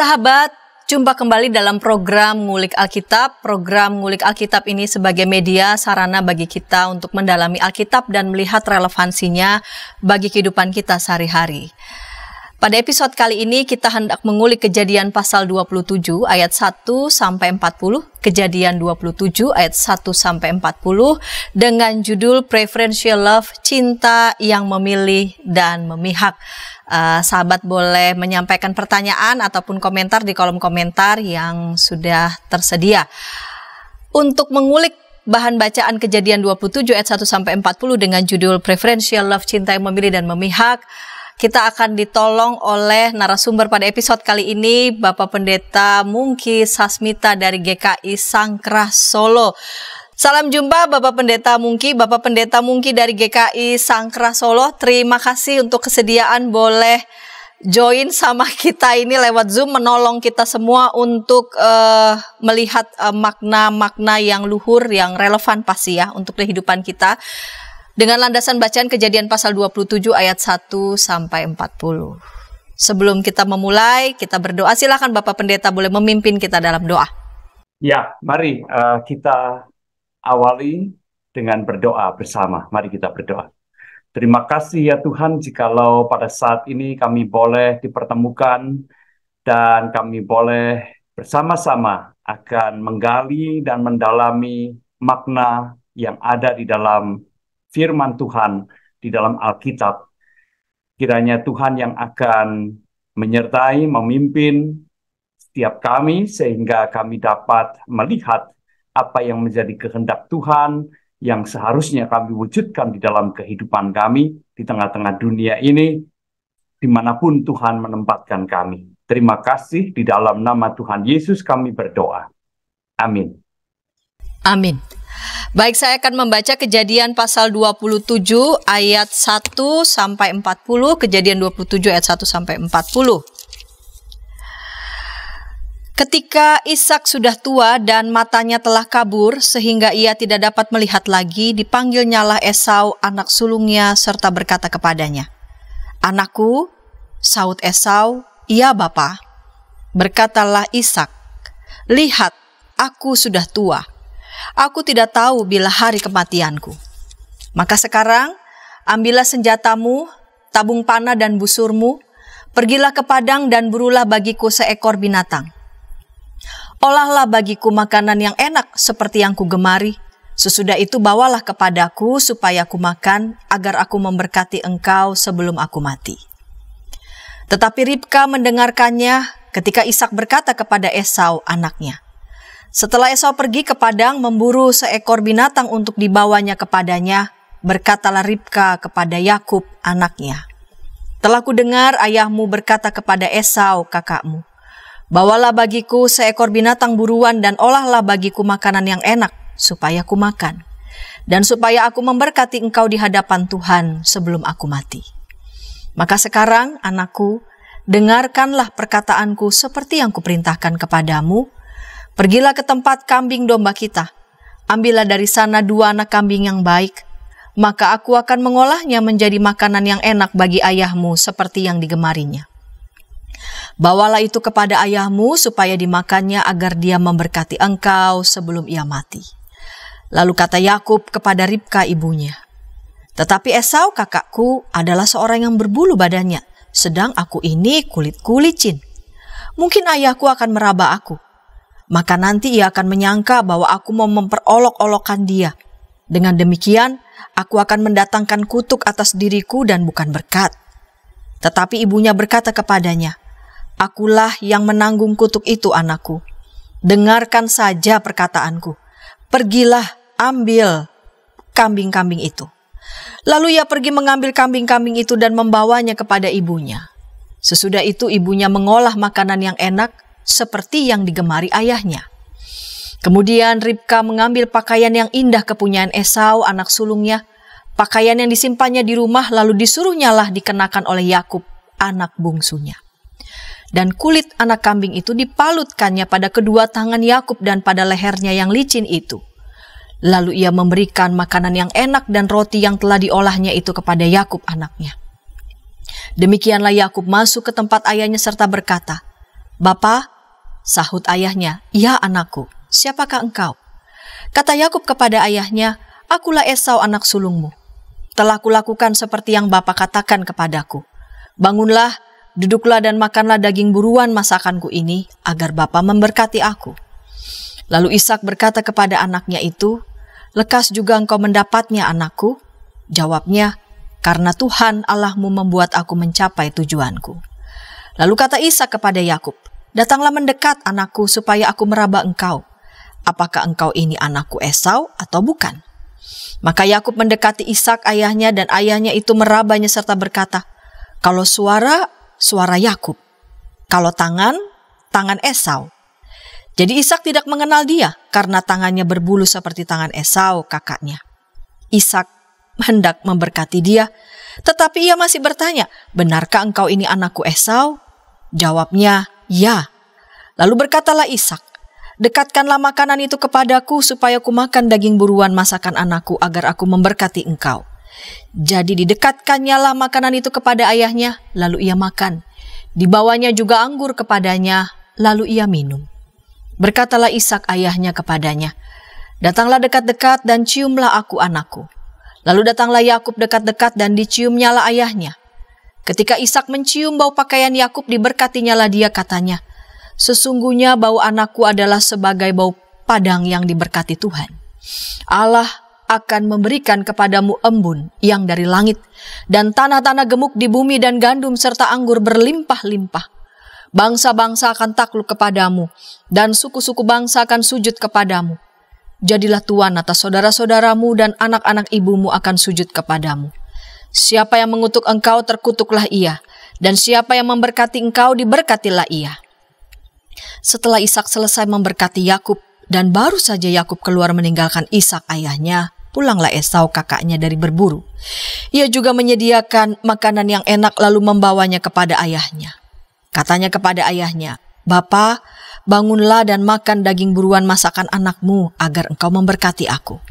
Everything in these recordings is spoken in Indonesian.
Sahabat, jumpa kembali dalam program Ngulik Alkitab. Program Ngulik Alkitab ini sebagai media sarana bagi kita untuk mendalami Alkitab dan melihat relevansinya bagi kehidupan kita sehari-hari. Pada episode kali ini kita hendak mengulik Kejadian pasal 27 ayat 1-40, Kejadian 27 ayat 1-40 dengan judul Preferential Love, Cinta yang Memilih dan Memihak. Sahabat boleh menyampaikan pertanyaan ataupun komentar di kolom komentar yang sudah tersedia. Untuk mengulik bahan bacaan Kejadian 27 ayat 1-40 dengan judul Preferential Love, Cinta yang Memilih dan Memihak, kita akan ditolong oleh narasumber pada episode kali ini, Bapak Pendeta Mungki Sasmita dari GKI Sangkrah Solo. Salam jumpa Bapak Pendeta Mungki. Bapak Pendeta Mungki dari GKI Sangkrah Solo, terima kasih untuk kesediaan boleh join sama kita ini lewat Zoom, menolong kita semua untuk melihat makna-makna yang luhur, yang relevan pasti ya untuk kehidupan kita. Dengan landasan bacaan Kejadian pasal 27 ayat 1-40. Sebelum kita memulai, kita berdoa. Silakan Bapak Pendeta boleh memimpin kita dalam doa. Ya, mari kita awali dengan berdoa bersama. Mari kita berdoa. Terima kasih ya Tuhan, jikalau pada saat ini kami boleh dipertemukan dan kami boleh bersama-sama akan menggali dan mendalami makna yang ada di dalam firman Tuhan di dalam Alkitab. Kiranya Tuhan yang akan menyertai, memimpin setiap kami sehingga kami dapat melihat apa yang menjadi kehendak Tuhan yang seharusnya kami wujudkan di dalam kehidupan kami di tengah-tengah dunia ini, dimanapun Tuhan menempatkan kami. Terima kasih, di dalam nama Tuhan Yesus kami berdoa. Amin. Amin. Baik, saya akan membaca Kejadian pasal 27 ayat 1-40, Kejadian 27 ayat 1-40. Ketika Ishak sudah tua dan matanya telah kabur sehingga ia tidak dapat melihat lagi, dipanggilnyalah Esau anak sulungnya serta berkata kepadanya, "Anakku," sahut Esau, "Iya Bapa." Berkatalah Ishak, "Lihat, aku sudah tua. Aku tidak tahu bila hari kematianku. Maka sekarang, ambillah senjatamu, tabung panah dan busurmu, pergilah ke padang dan burulah bagiku seekor binatang. Olahlah bagiku makanan yang enak seperti yang kugemari. Sesudah itu bawalah kepadaku supaya aku makan, agar aku memberkati engkau sebelum aku mati." Tetapi Ribka mendengarkannya ketika Ishak berkata kepada Esau anaknya. Setelah Esau pergi ke padang memburu seekor binatang untuk dibawanya kepadanya, berkatalah Ribka kepada Yakub anaknya, "Telah kudengar ayahmu berkata kepada Esau kakakmu, bawalah bagiku seekor binatang buruan dan olahlah bagiku makanan yang enak, supaya aku makan, dan supaya aku memberkati engkau di hadapan Tuhan sebelum aku mati. Maka sekarang, anakku, dengarkanlah perkataanku seperti yang kuperintahkan kepadamu. Pergilah ke tempat kambing domba kita, ambillah dari sana 2 anak kambing yang baik, maka aku akan mengolahnya menjadi makanan yang enak bagi ayahmu seperti yang digemarinya. Bawalah itu kepada ayahmu supaya dimakannya agar dia memberkati engkau sebelum ia mati." Lalu kata Yakub kepada Ribka ibunya, "Tetapi Esau kakakku adalah seorang yang berbulu badannya, sedang aku ini kulit-ku licin. Mungkin ayahku akan meraba aku. Maka nanti ia akan menyangka bahwa aku mau memperolok-olokkan dia. Dengan demikian, aku akan mendatangkan kutuk atas diriku dan bukan berkat." Tetapi ibunya berkata kepadanya, "Akulah yang menanggung kutuk itu, anakku. Dengarkan saja perkataanku. Pergilah, ambil kambing-kambing itu." Lalu ia pergi mengambil kambing-kambing itu dan membawanya kepada ibunya. Sesudah itu ibunya mengolah makanan yang enak, seperti yang digemari ayahnya. Kemudian Ribka mengambil pakaian yang indah kepunyaan Esau anak sulungnya, pakaian yang disimpannya di rumah, lalu disuruhnyalah dikenakan oleh Yakub anak bungsunya. Dan kulit anak kambing itu dipalutkannya pada kedua tangan Yakub dan pada lehernya yang licin itu. Lalu ia memberikan makanan yang enak dan roti yang telah diolahnya itu kepada Yakub anaknya. Demikianlah Yakub masuk ke tempat ayahnya serta berkata, "Bapa," sahut ayahnya, "Ya anakku, siapakah engkau?" Kata Yakub kepada ayahnya, "Akulah Esau anak sulungmu. Telah kulakukan seperti yang bapa katakan kepadaku. Bangunlah, duduklah dan makanlah daging buruan masakanku ini, agar bapa memberkati aku." Lalu Ishak berkata kepada anaknya itu, "Lekas juga engkau mendapatnya anakku?" Jawabnya, "Karena Tuhan Allahmu membuat aku mencapai tujuanku." Lalu kata Ishak kepada Yakub, "Datanglah mendekat anakku supaya aku meraba engkau. Apakah engkau ini anakku Esau atau bukan?" Maka Yakub mendekati Ishak ayahnya dan ayahnya itu merabanya serta berkata, "Kalau suara, suara Yakub. Kalau tangan, tangan Esau." Jadi Ishak tidak mengenal dia karena tangannya berbulu seperti tangan Esau kakaknya. Ishak hendak memberkati dia, tetapi ia masih bertanya, "Benarkah engkau ini anakku Esau?" Jawabnya, "Ya." Lalu berkatalah Ishak, "Dekatkanlah makanan itu kepadaku supaya aku makan daging buruan masakan anakku agar aku memberkati engkau." Jadi didekatkannya lah makanan itu kepada ayahnya, lalu ia makan. Dibawanya juga anggur kepadanya, lalu ia minum. Berkatalah Ishak ayahnya kepadanya, "Datanglah dekat-dekat dan ciumlah aku anakku." Lalu datanglah Yakub dekat-dekat dan diciumnyalah ayahnya. Ketika Ishak mencium bau pakaian Yakub, diberkatinyalah dia, katanya, "Sesungguhnya bau anakku adalah sebagai bau padang yang diberkati Tuhan. Allah akan memberikan kepadamu embun yang dari langit, dan tanah-tanah gemuk di bumi dan gandum serta anggur berlimpah-limpah. Bangsa-bangsa akan takluk kepadamu, dan suku-suku bangsa akan sujud kepadamu. Jadilah tuan atas saudara-saudaramu, dan anak-anak ibumu akan sujud kepadamu. Siapa yang mengutuk engkau, terkutuklah ia, dan siapa yang memberkati engkau, diberkatilah ia." Setelah Ishak selesai memberkati Yakub, dan baru saja Yakub keluar meninggalkan Ishak ayahnya, pulanglah Esau kakaknya dari berburu. Ia juga menyediakan makanan yang enak lalu membawanya kepada ayahnya. Katanya kepada ayahnya, "Bapa, bangunlah dan makan daging buruan masakan anakmu agar engkau memberkati aku."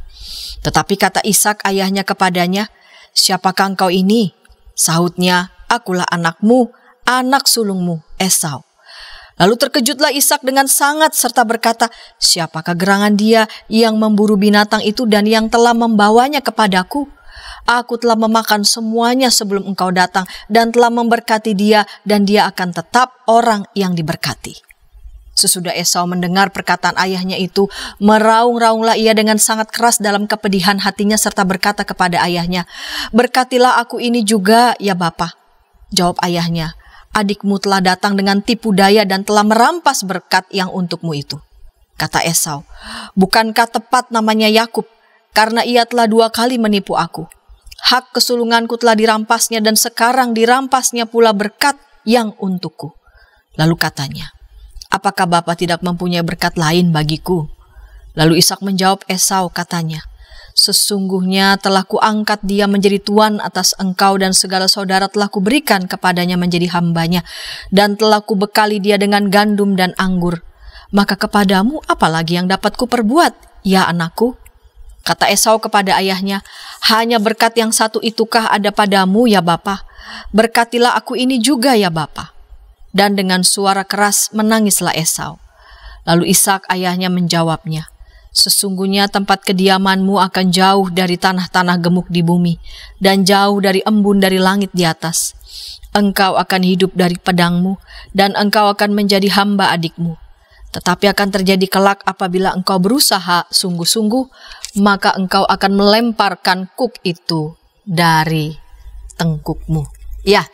Tetapi kata Ishak ayahnya kepadanya, "Siapakah engkau ini?" Sahutnya, "Akulah anakmu, anak sulungmu, Esau." Lalu terkejutlah Ishak dengan sangat serta berkata, "Siapakah gerangan dia yang memburu binatang itu dan yang telah membawanya kepadaku? Aku telah memakan semuanya sebelum engkau datang dan telah memberkati dia, dan dia akan tetap orang yang diberkati." Sesudah Esau mendengar perkataan ayahnya itu, meraung-raunglah ia dengan sangat keras dalam kepedihan hatinya serta berkata kepada ayahnya, "Berkatilah aku ini juga, ya Bapa." Jawab ayahnya, "Adikmu telah datang dengan tipu daya dan telah merampas berkat yang untukmu itu." Kata Esau, "Bukankah tepat namanya Yakub, karena ia telah 2 kali menipu aku. Hak kesulunganku telah dirampasnya dan sekarang dirampasnya pula berkat yang untukku." Lalu katanya, "Apakah Bapa tidak mempunyai berkat lain bagiku?" Lalu Ishak menjawab Esau, katanya, "Sesungguhnya telah kuangkat dia menjadi tuan atas engkau dan segala saudara telah kuberikan kepadanya menjadi hambanya, dan telah kubekali dia dengan gandum dan anggur. Maka kepadamu apalagi yang dapat kuperbuat, ya anakku?" Kata Esau kepada ayahnya, "Hanya berkat yang satu itukah ada padamu, ya Bapa? Berkatilah aku ini juga, ya Bapa." Dan dengan suara keras menangislah Esau. Lalu Ishak ayahnya menjawabnya, "Sesungguhnya tempat kediamanmu akan jauh dari tanah-tanah gemuk di bumi, dan jauh dari embun dari langit di atas. Engkau akan hidup dari pedangmu, dan engkau akan menjadi hamba adikmu. Tetapi akan terjadi kelak apabila engkau berusaha sungguh-sungguh, maka engkau akan melemparkan kuk itu dari tengkukmu." Ya,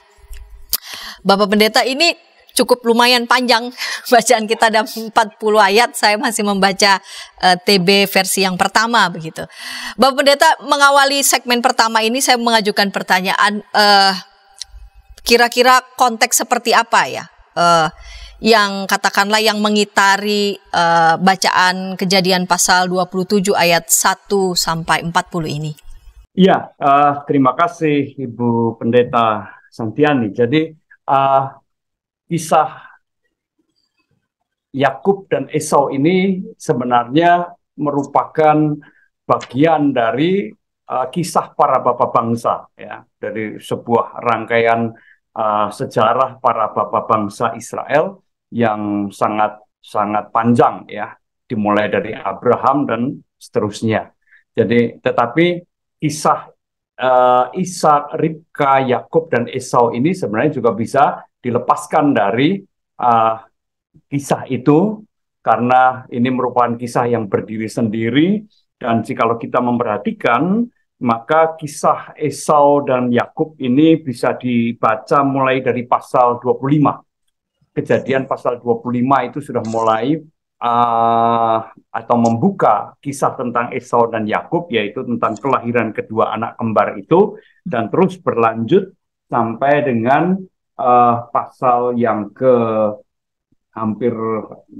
Bapak Pendeta, ini cukup lumayan panjang bacaan kita, ada 40 ayat. Saya masih membaca TB versi yang pertama begitu. Bapak Pendeta, mengawali segmen pertama ini saya mengajukan pertanyaan, kira-kira konteks seperti apa ya yang katakanlah yang mengitari bacaan Kejadian pasal 27 ayat 1 sampai 40 ini? Iya, terima kasih Ibu Pendeta Santiani. Jadi kisah Yakub dan Esau ini sebenarnya merupakan bagian dari kisah para bapak bangsa, ya, dari sebuah rangkaian sejarah para bapak bangsa Israel yang sangat sangat panjang ya, dimulai dari Abraham dan seterusnya. Jadi tetapi kisah Ishak, Ribka, Yakub dan Esau ini sebenarnya juga bisa dilepaskan dari kisah itu, karena ini merupakan kisah yang berdiri sendiri. Dan jikalau kita memperhatikan, maka kisah Esau dan Yakub ini bisa dibaca mulai dari pasal 25. Kejadian pasal 25 itu sudah mulai atau membuka kisah tentang Esau dan Yakub, yaitu tentang kelahiran kedua anak kembar itu, dan terus berlanjut sampai dengan pasal yang hampir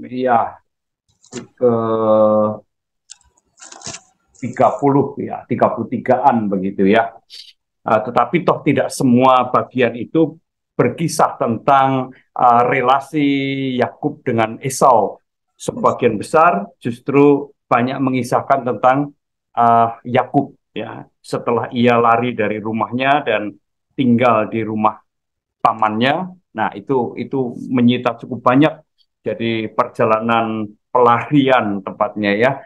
ya ke 30 ya, 33-an begitu ya. Tetapi toh tidak semua bagian itu berkisah tentang relasi Yakub dengan Esau. Sebagian besar justru banyak mengisahkan tentang Yakub ya, setelah ia lari dari rumahnya dan tinggal di rumah pamannya. Nah, itu menyita cukup banyak. Jadi perjalanan pelarian tepatnya ya,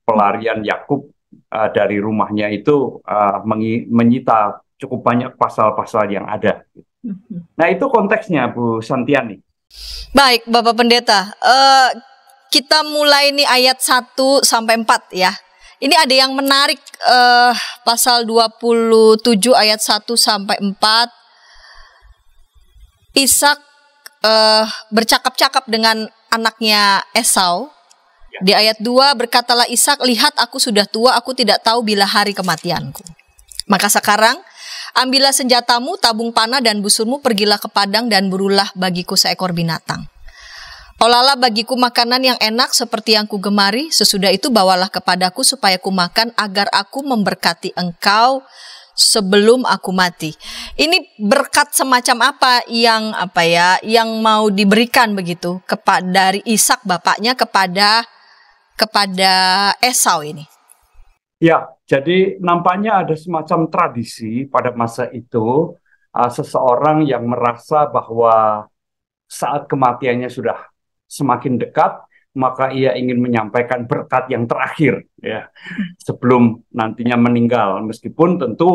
pelarian Yakub dari rumahnya itu menyita cukup banyak pasal-pasal yang ada. Nah, itu konteksnya, Bu Santiani. Baik, Bapak Pendeta. Kita mulai nih ayat 1 sampai 4 ya. Ini ada yang menarik, pasal 27 ayat 1 sampai 4. Ishak bercakap-cakap dengan anaknya Esau. Di ayat 2 berkatalah Ishak, "Lihat, aku sudah tua, aku tidak tahu bila hari kematianku. Maka sekarang ambillah senjatamu, tabung panah dan busurmu, pergilah ke padang dan burulah bagiku seekor binatang. Olahlah bagiku makanan yang enak seperti yang kugemari, sesudah itu bawalah kepadaku supaya kumakan, agar aku memberkati engkau sebelum aku mati." Ini berkat semacam apa yang mau diberikan begitu dari Ishak bapaknya kepada Esau ini? Ya, jadi nampaknya ada semacam tradisi pada masa itu, seseorang yang merasa bahwa saat kematiannya sudah semakin dekat, maka ia ingin menyampaikan berkat yang terakhir ya, sebelum nantinya meninggal. Meskipun tentu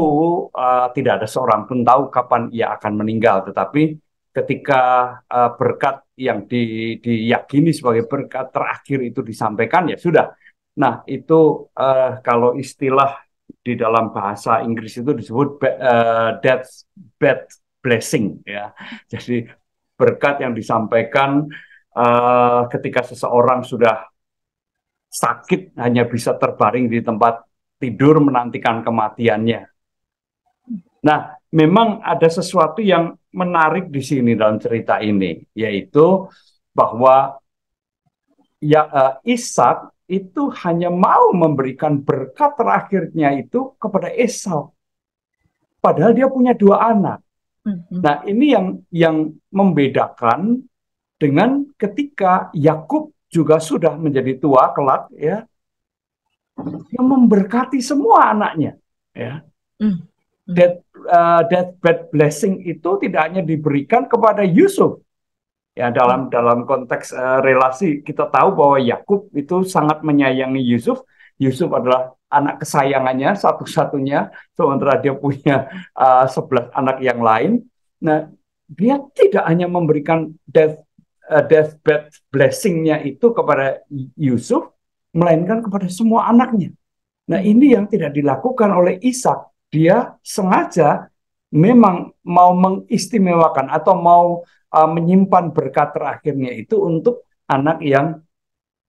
tidak ada seorang pun tahu kapan ia akan meninggal, tetapi ketika berkat yang diyakini sebagai berkat terakhir itu disampaikan, ya sudah. Nah, itu kalau istilah di dalam bahasa Inggris itu disebut deathbed blessing ya. Jadi berkat yang disampaikan ketika seseorang sudah sakit, hanya bisa terbaring di tempat tidur menantikan kematiannya. Nah, memang ada sesuatu yang menarik di sini dalam cerita ini, yaitu bahwa Ishak itu hanya mau memberikan berkat terakhirnya itu kepada Esau. Padahal dia punya 2 anak. Nah, ini yang membedakan dengan ketika Yakub juga sudah menjadi tua kelak ya, yang memberkati semua anaknya ya. Deathbed blessing itu tidak hanya diberikan kepada Yusuf ya, dalam konteks relasi kita tahu bahwa Yakub itu sangat menyayangi Yusuf. Yusuf adalah anak kesayangannya satu-satunya, sementara dia punya 11 anak yang lain. Nah, dia tidak hanya memberikan deathbed blessing-nya itu kepada Yusuf, melainkan kepada semua anaknya. Nah, ini yang tidak dilakukan oleh Ishak. Dia sengaja memang mau mengistimewakan atau mau menyimpan berkat terakhirnya itu untuk anak yang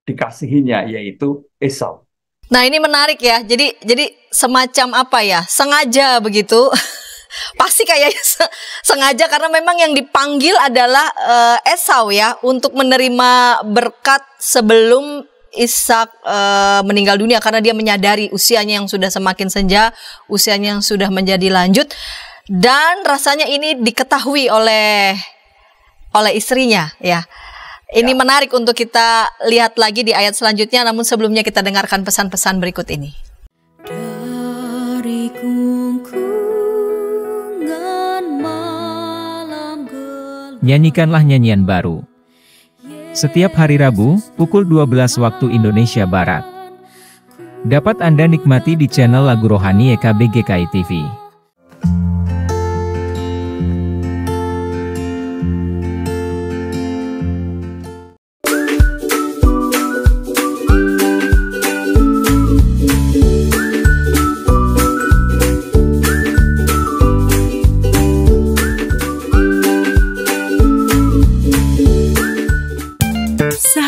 dikasihinya, yaitu Esau. Nah, ini menarik ya. Jadi semacam apa ya? Sengaja begitu. Pasti kayaknya sengaja, karena memang yang dipanggil adalah Esau ya, untuk menerima berkat sebelum Ishak meninggal dunia, karena dia menyadari usianya yang sudah semakin senja, usianya yang sudah menjadi lanjut, dan rasanya ini diketahui oleh istrinya ya. Ini menarik untuk kita lihat lagi di ayat selanjutnya, namun sebelumnya kita dengarkan pesan-pesan berikut ini. Nyanyikanlah nyanyian baru. Setiap hari Rabu, pukul 12 waktu Indonesia Barat. Dapat Anda nikmati di channel Lagu Rohani EKB GKI TV.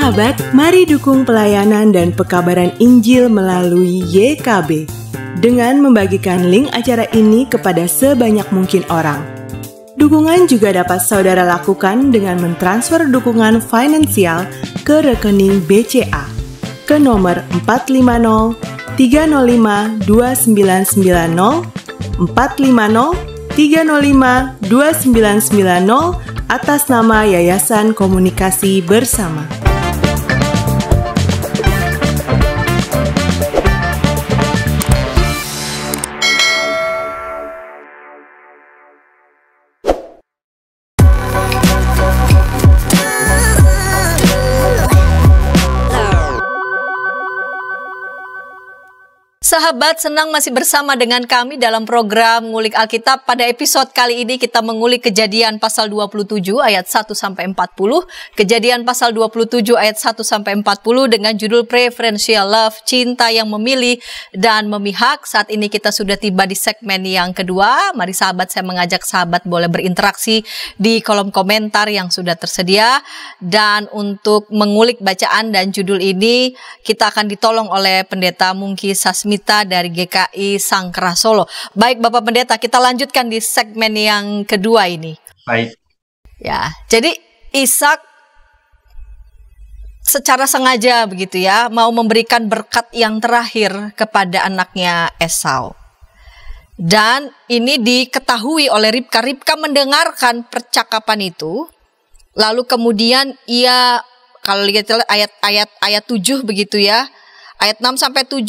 Sahabat, mari dukung pelayanan dan pekabaran Injil melalui YKB dengan membagikan link acara ini kepada sebanyak mungkin orang. Dukungan juga dapat saudara lakukan dengan mentransfer dukungan finansial ke rekening BCA ke nomor 450 305 2990 450 305 2990 atas nama Yayasan Komunikasi Bersama. Sahabat, senang masih bersama dengan kami dalam program Ngulik Alkitab. Pada episode kali ini kita mengulik Kejadian pasal 27 ayat 1 sampai 40, Kejadian pasal 27 ayat 1 sampai 40 dengan judul Preferential Love, cinta yang memilih dan memihak. Saat ini kita sudah tiba di segmen yang kedua. Mari sahabat, saya mengajak sahabat boleh berinteraksi di kolom komentar yang sudah tersedia. Dan untuk mengulik bacaan dan judul ini, kita akan ditolong oleh Pendeta Mungki Sasmita dari GKI Sangkera Solo. Baik Bapak Pendeta, kita lanjutkan di segmen yang kedua ini. Baik. Ya, jadi Ishak secara sengaja begitu ya, mau memberikan berkat yang terakhir kepada anaknya Esau. Dan ini diketahui oleh Ribka. Ribka mendengarkan percakapan itu, lalu kemudian ia, kalau lihat ayat 7 begitu ya, ayat 6 sampai 7,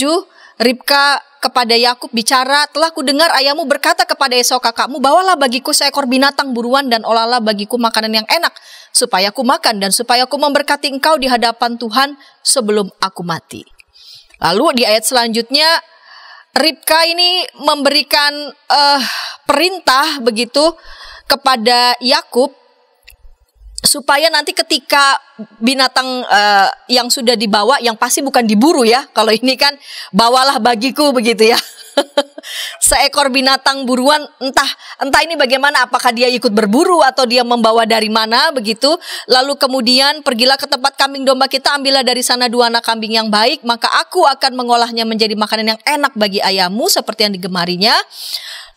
Ribka kepada Yakub bicara, telah kudengar ayahmu berkata kepada Esau kakakmu, bawalah bagiku seekor binatang buruan dan olahlah bagiku makanan yang enak, supaya aku makan dan supaya aku memberkati engkau di hadapan Tuhan sebelum aku mati. Lalu di ayat selanjutnya, Ribka ini memberikan perintah begitu kepada Yakub, supaya nanti ketika binatang yang sudah dibawa, yang pasti bukan diburu ya, kalau ini kan bawalah bagiku begitu ya. Seekor binatang buruan, entah ini bagaimana, apakah dia ikut berburu atau dia membawa dari mana begitu. Lalu kemudian pergilah ke tempat kambing domba kita, ambillah dari sana 2 anak kambing yang baik, maka aku akan mengolahnya menjadi makanan yang enak bagi ayahmu seperti yang digemarinya.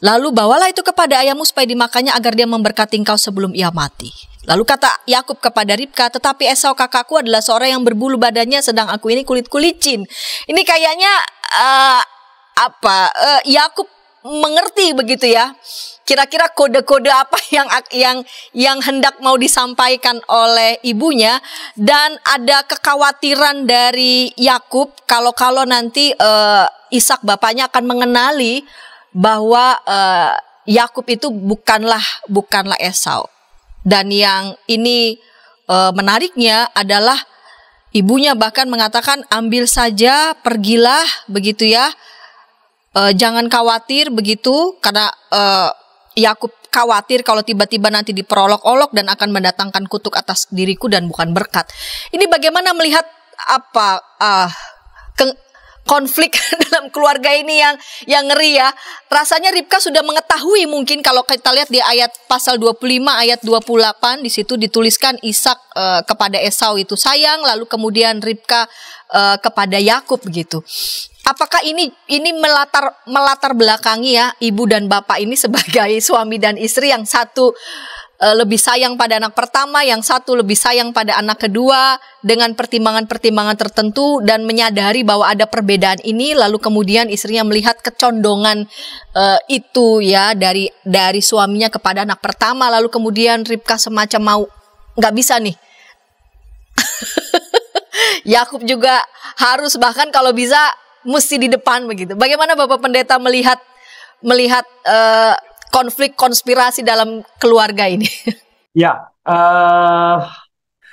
Lalu bawalah itu kepada ayahmu supaya dimakannya agar dia memberkati engkau sebelum ia mati. Lalu kata Yakub kepada Ribka, tetapi Esau kakakku adalah seorang yang berbulu badannya, sedang aku ini kulit-kulicin. Ini kayaknya Yakub mengerti begitu ya. Kira-kira kode-kode apa yang hendak mau disampaikan oleh ibunya, dan ada kekhawatiran dari Yakub kalau nanti Ishak bapaknya akan mengenali bahwa Yakub itu bukanlah Esau. Dan yang ini menariknya adalah ibunya bahkan mengatakan, ambil saja, pergilah begitu ya, jangan khawatir begitu, karena Yakub khawatir kalau tiba-tiba nanti diperolok-olok dan akan mendatangkan kutuk atas diriku dan bukan berkat. Ini bagaimana melihat konflik dalam keluarga ini yang ngeri ya. Rasanya Ribka sudah mengetahui, mungkin kalau kita lihat di ayat pasal 25 ayat 28, di situ dituliskan Ishak kepada Esau itu sayang, lalu kemudian Ribka kepada Yakub begitu. Apakah ini melatar belakangi ya ibu dan bapak ini sebagai suami dan istri, yang satu lebih sayang pada anak pertama, yang satu lebih sayang pada anak kedua, dengan pertimbangan-pertimbangan tertentu, dan menyadari bahwa ada perbedaan ini, lalu kemudian istrinya melihat kecondongan itu ya dari suaminya kepada anak pertama, lalu kemudian Ribka semacam mau, nggak bisa nih. Yakub juga harus, bahkan kalau bisa mesti di depan begitu. Bagaimana Bapak Pendeta melihat konflik konspirasi dalam keluarga ini? Ya,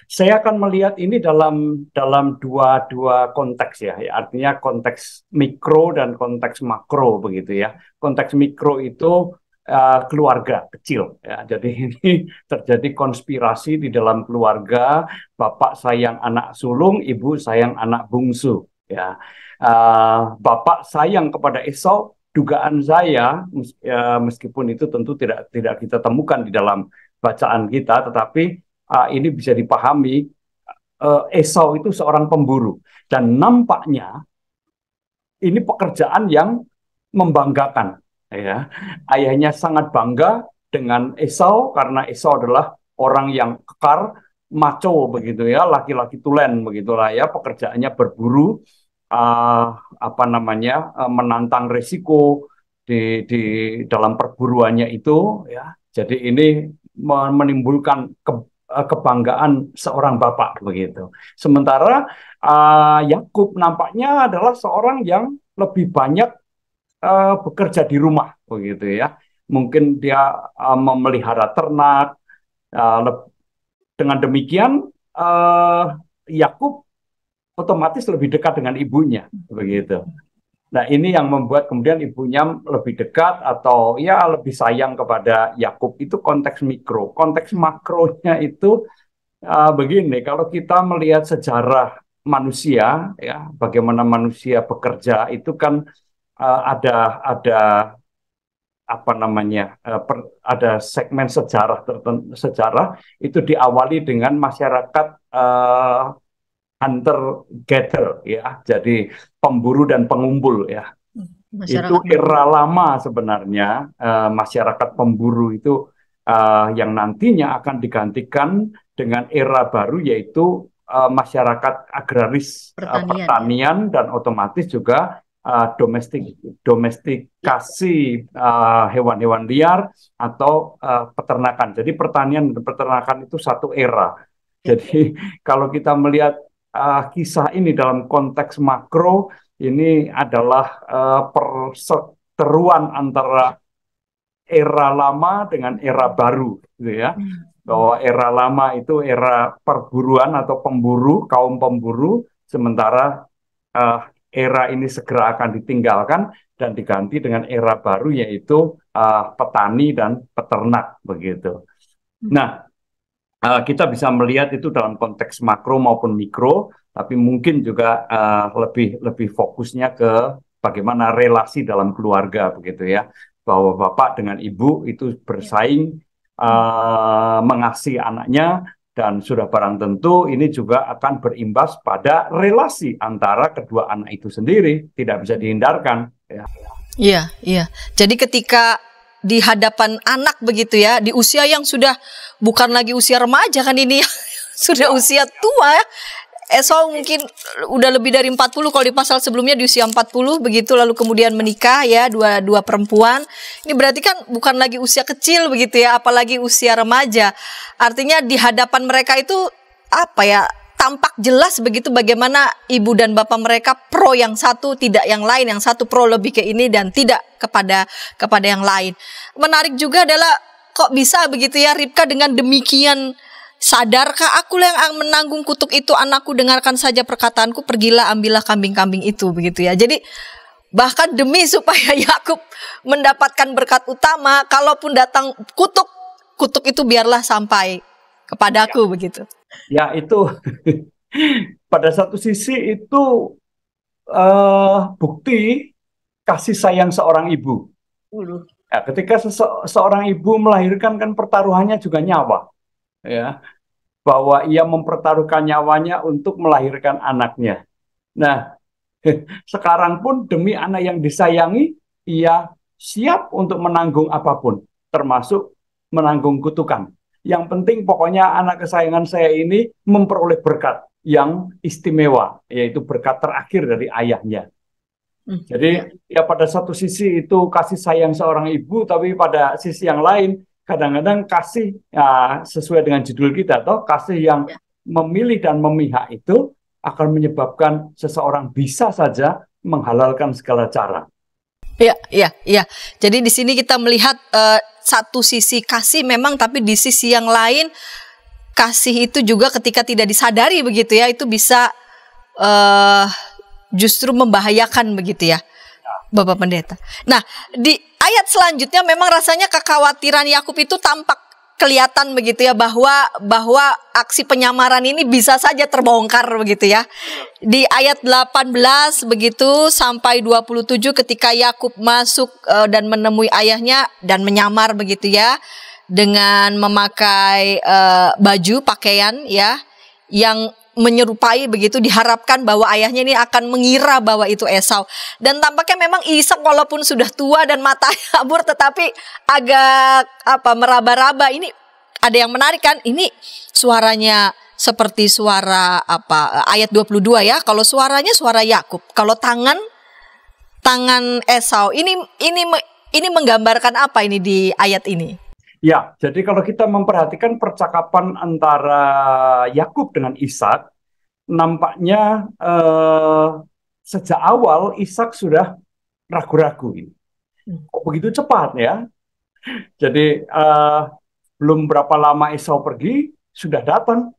Saya akan melihat ini dalam dua konteks ya. Artinya konteks mikro dan konteks makro begitu ya. Konteks mikro itu keluarga kecil ya. Jadi ini terjadi konspirasi di dalam keluarga. Bapak sayang anak sulung, ibu sayang anak bungsu ya. Bapak sayang kepada Esau. Dugaan saya, meskipun itu tentu tidak kita temukan di dalam bacaan kita, tetapi ini bisa dipahami, Esau itu seorang pemburu dan nampaknya ini pekerjaan yang membanggakan ya. Ayahnya sangat bangga dengan Esau karena Esau adalah orang yang kekar, maco begitu ya, laki-laki tulen begitulah ya, pekerjaannya berburu, menantang risiko di dalam perburuannya itu ya. Jadi ini menimbulkan kebanggaan seorang bapak begitu. Sementara Yakub nampaknya adalah seorang yang lebih banyak bekerja di rumah begitu ya. Mungkin dia memelihara ternak. Dengan demikian Yakub otomatis lebih dekat dengan ibunya begitu. Nah, ini yang membuat kemudian ibunya lebih dekat atau ya lebih sayang kepada Yakub. Itu konteks mikro. Konteks makronya itu begini, kalau kita melihat sejarah manusia ya, bagaimana manusia bekerja itu kan ada segmen sejarah itu diawali dengan masyarakat hunter gatherer ya, jadi pemburu dan pengumpul ya. Itu era lama sebenarnya, masyarakat pemburu itu yang nantinya akan digantikan dengan era baru, yaitu masyarakat agraris, pertanian dan otomatis juga domestikasi hewan-hewan liar atau peternakan. Jadi pertanian dan peternakan itu satu era. Jadi kalau kita melihat kisah ini dalam konteks makro, ini adalah perseteruan antara era lama dengan era baru, gitu ya. Bahwa era lama itu era perburuan atau pemburu, kaum pemburu, sementara era ini segera akan ditinggalkan dan diganti dengan era baru, yaitu petani dan peternak, begitu. Nah, kita bisa melihat itu dalam konteks makro maupun mikro, tapi mungkin juga lebih fokusnya ke bagaimana relasi dalam keluarga begitu ya, bahwa bapak dengan ibu itu bersaing mengasihi anaknya, dan sudah barang tentu ini juga akan berimbas pada relasi antara kedua anak itu sendiri, tidak bisa dihindarkan ya. Iya. Jadi ketika di hadapan anak begitu ya, di usia yang sudah bukan lagi usia remaja kan ini, sudah usia tua ya. Esau mungkin udah lebih dari 40, kalau di pasal sebelumnya di usia 40 begitu, lalu kemudian menikah ya, dua perempuan. Ini berarti kan bukan lagi usia kecil begitu ya, apalagi usia remaja. Artinya di hadapan mereka itu tampak jelas begitu bagaimana ibu dan bapak mereka pro yang satu, tidak yang lain, yang satu pro lebih ke ini dan tidak kepada yang lain. Menarik juga adalah kok bisa begitu ya Ribka dengan demikian, sadarkah aku yang menanggung kutuk itu, anakku dengarkan saja perkataanku, pergilah ambillah kambing-kambing itu begitu ya. Jadi bahkan demi supaya Yakub mendapatkan berkat utama, kalaupun datang kutuk itu biarlah sampai kepadaku begitu. Ya, itu pada satu sisi itu bukti kasih sayang seorang ibu. Ya, ketika seorang ibu melahirkan kan pertaruhannya juga nyawa. Ya, bahwa ia mempertaruhkan nyawanya untuk melahirkan anaknya. Nah, sekarang pun demi anak yang disayangi, ia siap untuk menanggung apapun, termasuk menanggung kutukan. Yang penting pokoknya anak kesayangan saya ini memperoleh berkat yang istimewa, yaitu berkat terakhir dari ayahnya. Jadi ya pada satu sisi itu kasih sayang seorang ibu, tapi pada sisi yang lain kadang-kadang kasih sesuai dengan judul kita, atau kasih yang memilih dan memihak itu akan menyebabkan seseorang bisa saja menghalalkan segala cara. Iya. Jadi di sini kita melihat satu sisi kasih memang, tapi di sisi yang lain kasih itu juga ketika tidak disadari begitu ya, itu bisa justru membahayakan begitu ya, Bapak Pendeta. Nah, di ayat selanjutnya memang rasanya kekhawatiran Yakub itu tampak kelihatan begitu ya, bahwa aksi penyamaran ini bisa saja terbongkar begitu ya. Di ayat 18 begitu sampai 27 ketika Yakub masuk dan menemui ayahnya dan menyamar begitu ya, dengan memakai baju pakaian ya yang menyerupai begitu, diharapkan bahwa ayahnya ini akan mengira bahwa itu Esau. Dan tampaknya memang Ishak walaupun sudah tua dan matanya kabur tetapi agak meraba-raba. Ini ada yang menarik kan? Ini suaranya seperti suara ayat 22 ya. Kalau suaranya suara Yakub, kalau tangan Esau. Ini menggambarkan apa ini di ayat ini? Ya, jadi kalau kita memperhatikan percakapan antara Yakub dengan Ishak, nampaknya sejak awal Ishak sudah ragu-ragu ini. Kok begitu cepat ya? Jadi belum berapa lama Esau pergi, sudah datang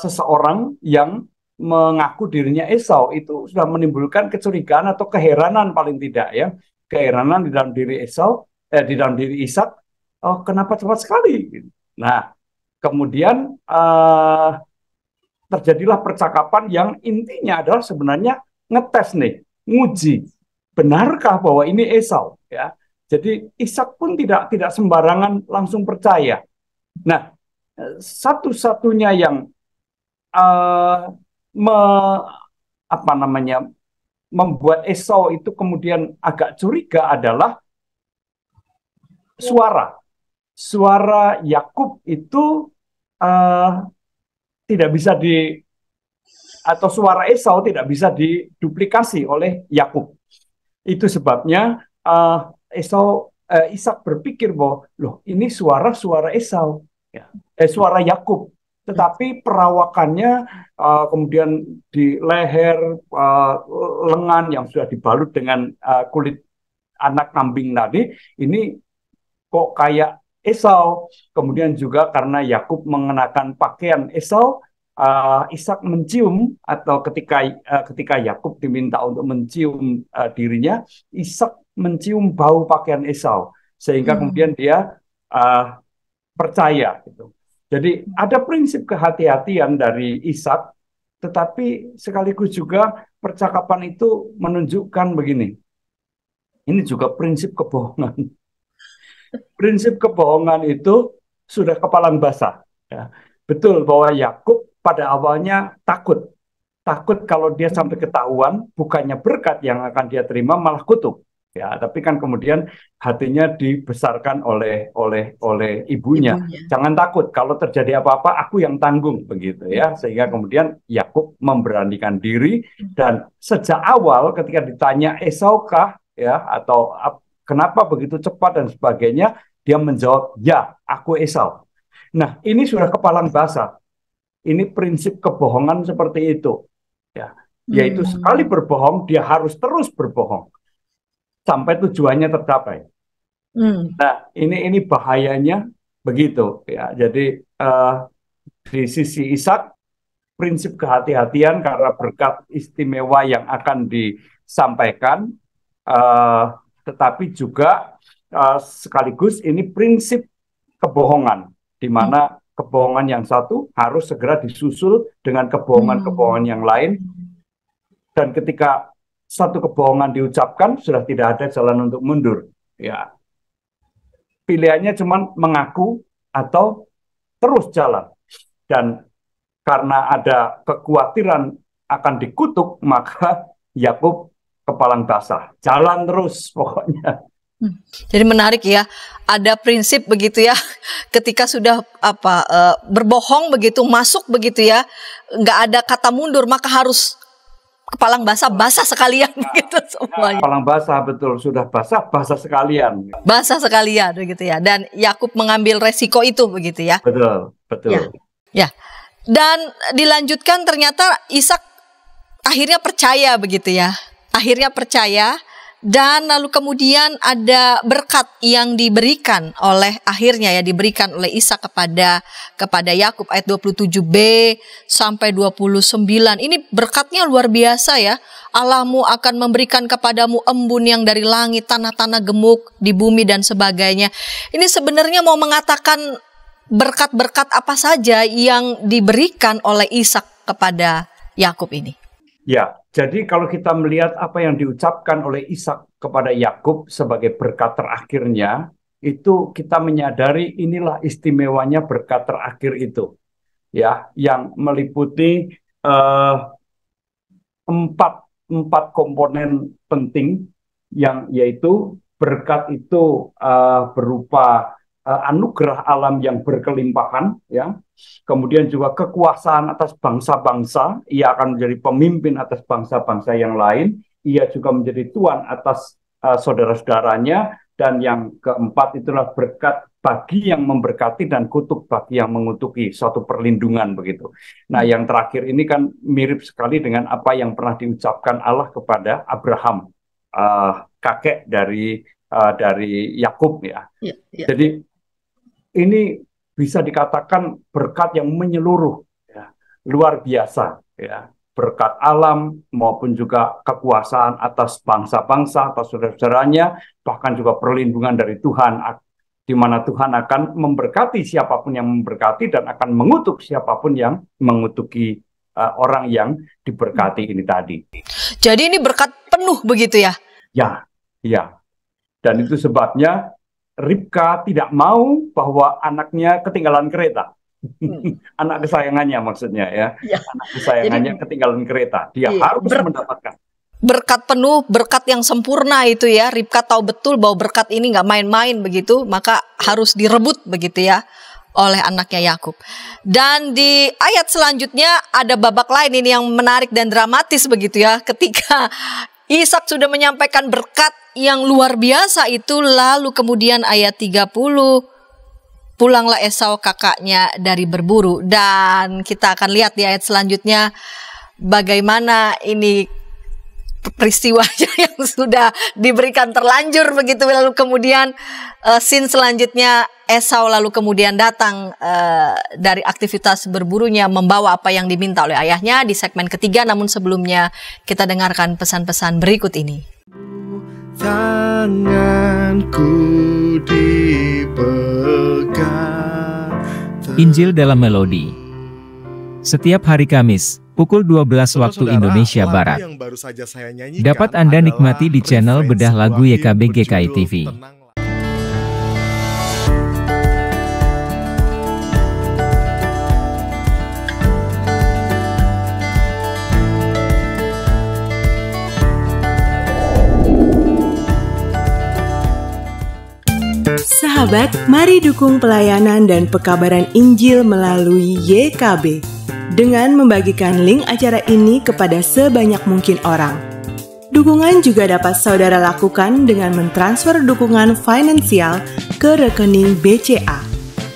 seseorang yang mengaku dirinya Esau. Itu sudah menimbulkan kecurigaan atau keheranan paling tidak ya. Keheranan di dalam diri Esau, di dalam diri Ishak. Oh, kenapa cepat sekali? Nah, kemudian terjadilah percakapan yang intinya adalah sebenarnya ngetes nih, nguji, benarkah bahwa ini Esau? Ya, jadi Ishak pun tidak sembarangan langsung percaya. Nah, satu-satunya yang membuat Esau itu kemudian agak curiga adalah suara Yakub itu tidak bisa atau suara Esau tidak bisa diduplikasi oleh Yakub. Itu sebabnya Ishak berpikir bahwa loh ini suara Esau, ya. Suara Yakub. Tetapi perawakannya kemudian di leher, lengan yang sudah dibalut dengan kulit anak kambing tadi, ini kok kayak Esau. Kemudian juga karena Yakub mengenakan pakaian Esau, Ishak mencium, atau ketika Yakub diminta untuk mencium dirinya, Ishak mencium bau pakaian Esau, sehingga kemudian dia percaya gitu. Jadi ada prinsip kehati-hatian dari Ishak, tetapi sekaligus juga percakapan itu menunjukkan begini. Ini juga prinsip kebohongan. Prinsip kebohongan itu sudah kepalang basah. Ya. Betul bahwa Yakub pada awalnya takut kalau dia sampai ketahuan, bukannya berkat yang akan dia terima malah kutuk. Ya, tapi kan kemudian hatinya dibesarkan oleh ibunya. Jangan takut, kalau terjadi apa-apa aku yang tanggung begitu ya. Sehingga kemudian Yakub memberanikan diri, dan sejak awal ketika ditanya Esau kah ya, atau kenapa begitu cepat dan sebagainya, dia menjawab, ya, aku Esau. Nah, ini sudah kepalang basah. Ini prinsip kebohongan seperti itu. Ya, yaitu sekali berbohong, dia harus terus berbohong sampai tujuannya tercapai. Nah, ini bahayanya begitu. Ya, jadi di sisi Ishak, prinsip kehati-hatian karena berkat istimewa yang akan disampaikan, tetapi juga sekaligus ini prinsip kebohongan, di mana kebohongan yang satu harus segera disusul dengan kebohongan-kebohongan yang lain. Dan ketika satu kebohongan diucapkan, sudah tidak ada jalan untuk mundur. Ya, pilihannya cuma mengaku atau terus jalan. Dan karena ada kekhawatiran akan dikutuk, maka Yakub kepalang basah, jalan terus pokoknya. Jadi menarik ya, ada prinsip begitu ya, ketika sudah berbohong begitu, masuk begitu ya, nggak ada kata mundur, maka harus kepalang basah sekalian gitu semuanya. Kepalang basah, betul, sudah basah sekalian. Basah sekalian begitu ya, dan Yakub mengambil resiko itu begitu ya. Betul. Ya. Dan dilanjutkan ternyata Ishak akhirnya percaya begitu ya. Akhirnya percaya, Dan lalu kemudian ada berkat yang diberikan diberikan oleh Ishak kepada Yakub ayat 27b sampai 29. Ini berkatnya luar biasa ya. Allahmu akan memberikan kepadamu embun yang dari langit, tanah-tanah gemuk di bumi dan sebagainya. Ini sebenarnya mau mengatakan berkat-berkat apa saja yang diberikan oleh Ishak kepada Yakub ini. Ya, jadi kalau kita melihat apa yang diucapkan oleh Ishak kepada Yakub sebagai berkat terakhirnya, itu kita menyadari inilah istimewanya berkat terakhir itu, ya, yang meliputi empat komponen penting, yang yaitu berkat itu berupa anugerah alam yang berkelimpahan, ya. Kemudian juga kekuasaan atas bangsa-bangsa, ia akan menjadi pemimpin atas bangsa-bangsa yang lain. Ia juga menjadi tuan atas saudara-saudaranya. Dan yang keempat itulah berkat bagi yang memberkati dan kutuk bagi yang mengutuki, suatu perlindungan begitu. Nah, yang terakhir ini kan mirip sekali dengan apa yang pernah diucapkan Allah kepada Abraham, kakek dari Yakub, ya. Jadi ini bisa dikatakan berkat yang menyeluruh, ya, luar biasa, ya, berkat alam maupun juga kekuasaan atas bangsa-bangsa, atas saudara-saudaranya, bahkan juga perlindungan dari Tuhan, di mana Tuhan akan memberkati siapapun yang memberkati dan akan mengutuk siapapun yang mengutuki orang yang diberkati ini tadi. Jadi ini berkat penuh begitu ya? Ya, ya. Dan itu sebabnya Ribka tidak mau bahwa anaknya ketinggalan kereta. Anak kesayangannya maksudnya, ya. Anak kesayangannya ketinggalan kereta. Dia harus mendapatkan. Berkat penuh, berkat yang sempurna itu ya. Ribka tahu betul bahwa berkat ini nggak main-main begitu. Maka harus direbut begitu ya oleh anaknya Yakub. Dan di ayat selanjutnya ada babak lain ini yang menarik dan dramatis begitu ya. Ketika Ishak sudah menyampaikan berkat yang luar biasa itu, lalu kemudian ayat 30, pulanglah Esau kakaknya dari berburu. Dan kita akan lihat di ayat selanjutnya bagaimana ini peristiwanya yang sudah diberikan terlanjur begitu. Lalu kemudian scene selanjutnya Esau lalu kemudian datang dari aktivitas berburunya membawa apa yang diminta oleh ayahnya di segmen ketiga. Namun sebelumnya kita dengarkan pesan-pesan berikut ini. Tanganku dipegang. Injil dalam Melodi. Setiap hari Kamis, pukul 12 waktu Indonesia Barat. Dapat Anda nikmati di channel Bedah Lagu YKB GKI TV. Sahabat, mari dukung pelayanan dan pekabaran Injil melalui YKB dengan membagikan link acara ini kepada sebanyak mungkin orang. Dukungan juga dapat saudara lakukan dengan mentransfer dukungan finansial ke rekening BCA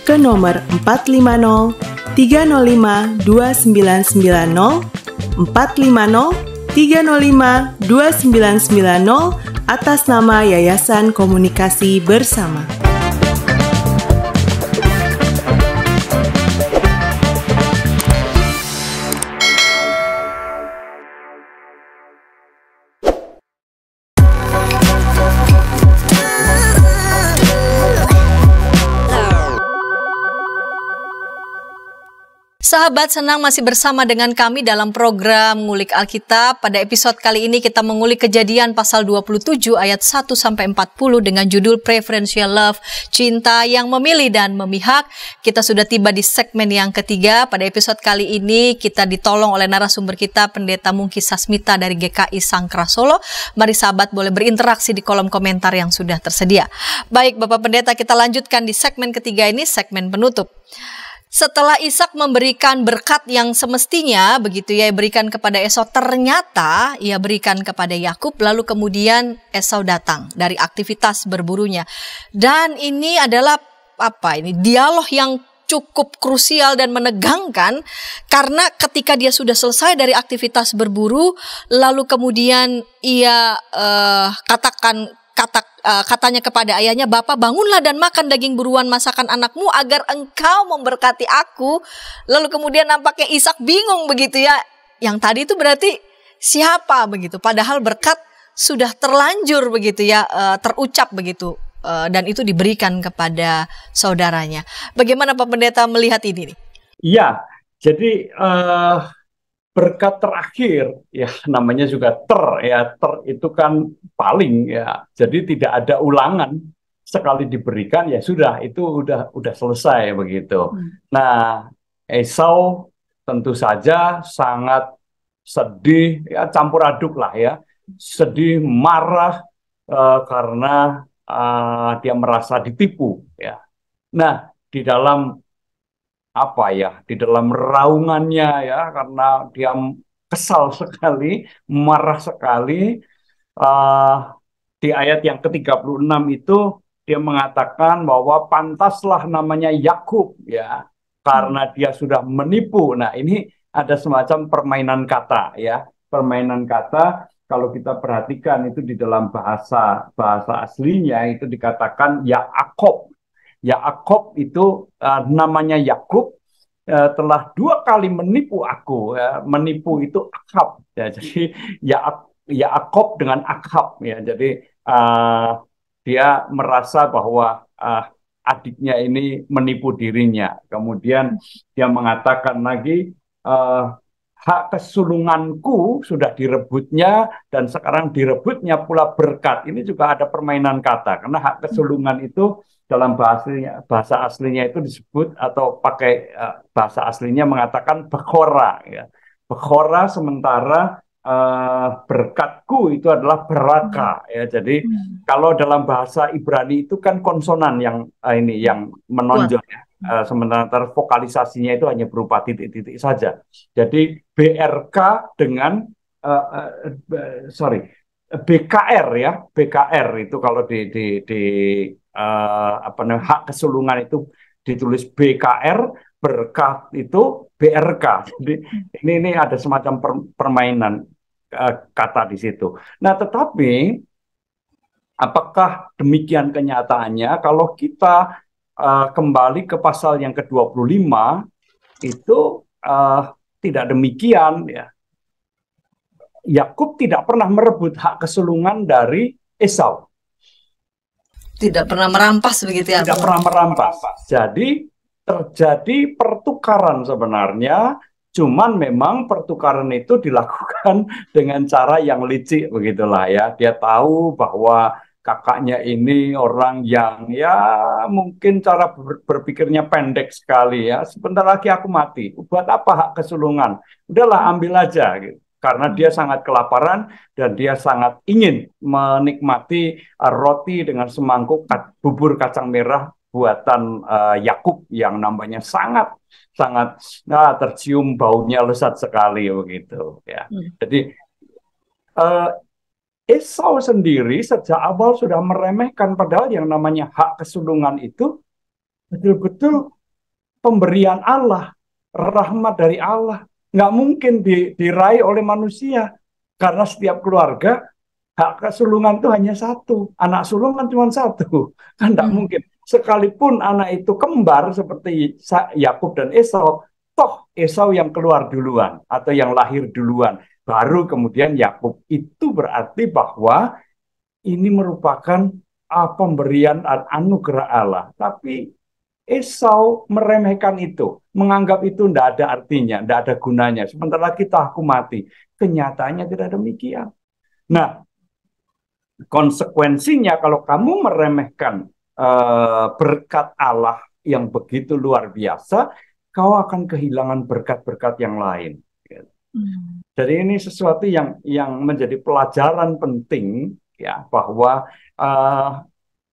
ke nomor 450 305 2990 450 305 2990 atas nama Yayasan Komunikasi Bersama. Sahabat, senang masih bersama dengan kami dalam program Ngulik Alkitab. Pada episode kali ini kita mengulik Kejadian pasal 27 ayat 1-40 dengan judul Preferential Love, Cinta yang Memilih dan Memihak. Kita sudah tiba di segmen yang ketiga. Pada episode kali ini kita ditolong oleh narasumber kita, Pendeta Mungki Sasmita dari GKI Sangkra Solo. Mari sahabat boleh berinteraksi di kolom komentar yang sudah tersedia. Baik Bapak Pendeta, kita lanjutkan di segmen ketiga ini, segmen penutup. Setelah Ishak memberikan berkat yang semestinya begitu ya, berikan kepada Esau, ternyata ia berikan kepada Yakub. Lalu kemudian Esau datang dari aktivitas berburunya. Dan ini adalah dialog yang cukup krusial dan menegangkan, karena ketika dia sudah selesai dari aktivitas berburu, lalu kemudian ia katanya kepada ayahnya, "Bapak, bangunlah dan makan daging buruan masakan anakmu agar engkau memberkati aku." Lalu kemudian nampaknya Ishak bingung begitu ya. Yang tadi itu berarti siapa begitu? Padahal berkat sudah terlanjur begitu ya, terucap begitu. Dan itu diberikan kepada saudaranya. Bagaimana Pak Pendeta melihat ini nih? Iya, jadi berkat terakhir, ya namanya juga ter itu kan paling ya. Jadi tidak ada ulangan, sekali diberikan ya sudah, itu udah selesai begitu. Nah, Esau tentu saja sangat sedih, ya campur aduk lah ya, sedih, marah karena dia merasa ditipu ya. Nah, di dalam di dalam raungannya ya, karena dia kesal sekali, marah sekali, di ayat yang ke-36 itu dia mengatakan bahwa pantaslah namanya Yakub ya, karena dia sudah menipu. Nah, ini ada semacam permainan kata ya, permainan kata. Kalau kita perhatikan itu di dalam bahasa aslinya itu dikatakan Yaakov. Yaakov itu namanya Yakub telah 2 kali menipu aku. Menipu itu Akhab. Ya, jadi Yaakov dengan Akhab. Ya, jadi dia merasa bahwa adiknya ini menipu dirinya. Kemudian dia mengatakan lagi, hak kesulunganku sudah direbutnya dan sekarang direbutnya pula berkat. Ini juga ada permainan kata, karena hak kesulungan itu dalam bahasa aslinya itu disebut, atau pakai bahasa aslinya mengatakan bekhora ya. Bekhora, sementara berkatku itu adalah beraka ya. Jadi kalau dalam bahasa Ibrani itu kan konsonan yang yang menonjol ya. Sementara vokalisasinya itu hanya berupa titik-titik saja. Jadi BRK dengan BKR ya, BKR itu kalau hak kesulungan itu ditulis BKR, berkat itu BRK. Jadi ini ada semacam permainan kata di situ. Nah, tetapi apakah demikian kenyataannya? Kalau kita kembali ke pasal yang ke-25 itu tidak demikian ya. Yakub tidak pernah merebut hak kesulungan dari Esau. Tidak pernah merampas begitu ya? Tidak pernah merampas. Jadi terjadi pertukaran sebenarnya, cuman memang pertukaran itu dilakukan dengan cara yang licik begitulah ya. Dia tahu bahwa kakaknya ini orang yang ya mungkin cara berpikirnya pendek sekali ya. Sebentar lagi aku mati. Buat apa hak kesulungan? Udahlah, ambil aja gitu. Karena dia sangat kelaparan dan dia sangat ingin menikmati roti dengan semangkuk bubur kacang merah buatan Yakub yang namanya sangat tercium baunya lezat sekali begitu ya. Jadi Esau sendiri sejak awal sudah meremehkan, padahal yang namanya hak kesulungan itu betul-betul pemberian Allah, rahmat dari Allah. Nggak mungkin diraih oleh manusia, karena setiap keluarga hak kesulungan itu hanya satu, anak sulung kan cuma satu, kan nggak mungkin. Sekalipun anak itu kembar seperti Yakub dan Esau, toh Esau yang keluar duluan atau yang lahir duluan, baru kemudian Yakub. Itu berarti bahwa ini merupakan pemberian anugerah Allah. Tapi Esau meremehkan itu, menganggap itu tidak ada artinya, tidak ada gunanya. Sementara kita aku mati. Kenyataannya tidak demikian. Nah, konsekuensinya kalau kamu meremehkan berkat Allah yang begitu luar biasa, kau akan kehilangan berkat-berkat yang lain. Jadi ini sesuatu yang menjadi pelajaran penting ya, bahwa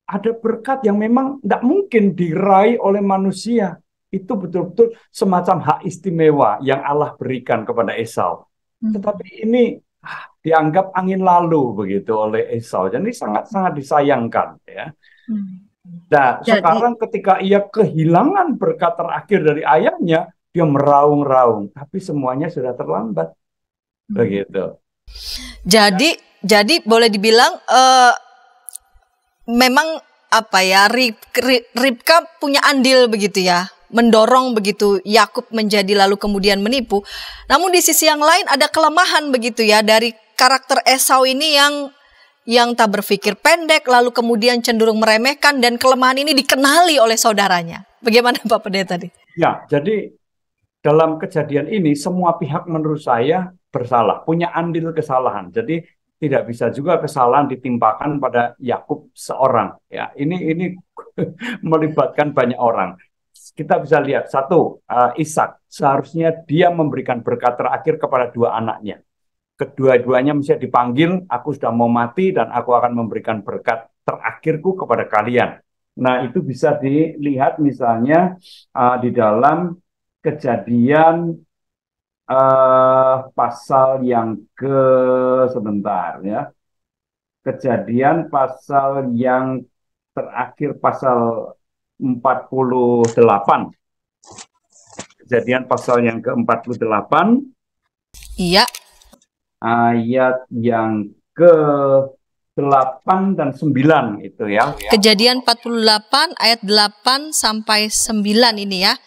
ada berkat yang memang tidak mungkin diraih oleh manusia. Itu betul-betul semacam hak istimewa yang Allah berikan kepada Esau. Tetapi ini dianggap angin lalu begitu oleh Esau. Jadi sangat-sangat disayangkan ya. Nah, Jadi, sekarang ketika ia kehilangan berkat terakhir dari ayahnya, dia meraung-raung, tapi semuanya sudah terlambat. Begitu. jadi boleh dibilang memang apa ya, Ribka punya andil begitu ya, mendorong begitu Yakub menjadi lalu kemudian menipu. Namun di sisi yang lain ada kelemahan begitu ya dari karakter Esau ini yang tak berpikir pendek, lalu kemudian cenderung meremehkan, dan kelemahan ini dikenali oleh saudaranya. Bagaimana Pak Pendeta tadi? Ya, jadi dalam kejadian ini semua pihak menurut saya bersalah, punya andil kesalahan. Jadi tidak bisa juga kesalahan ditimpakan pada Yakub seorang. Ya, ini melibatkan banyak orang. Kita bisa lihat satu, Ishak seharusnya dia memberikan berkat terakhir kepada dua anaknya. Kedua-duanya mesti dipanggil, aku sudah mau mati dan aku akan memberikan berkat terakhirku kepada kalian. Nah, itu bisa dilihat misalnya di dalam Kejadian pasal yang sebentar ya. Kejadian pasal yang terakhir, pasal 48. Kejadian pasal yang ke-48. Iya. Ayat yang ke-8 dan 9 itu ya. Kejadian 48 ayat 8 sampai 9 ini ya.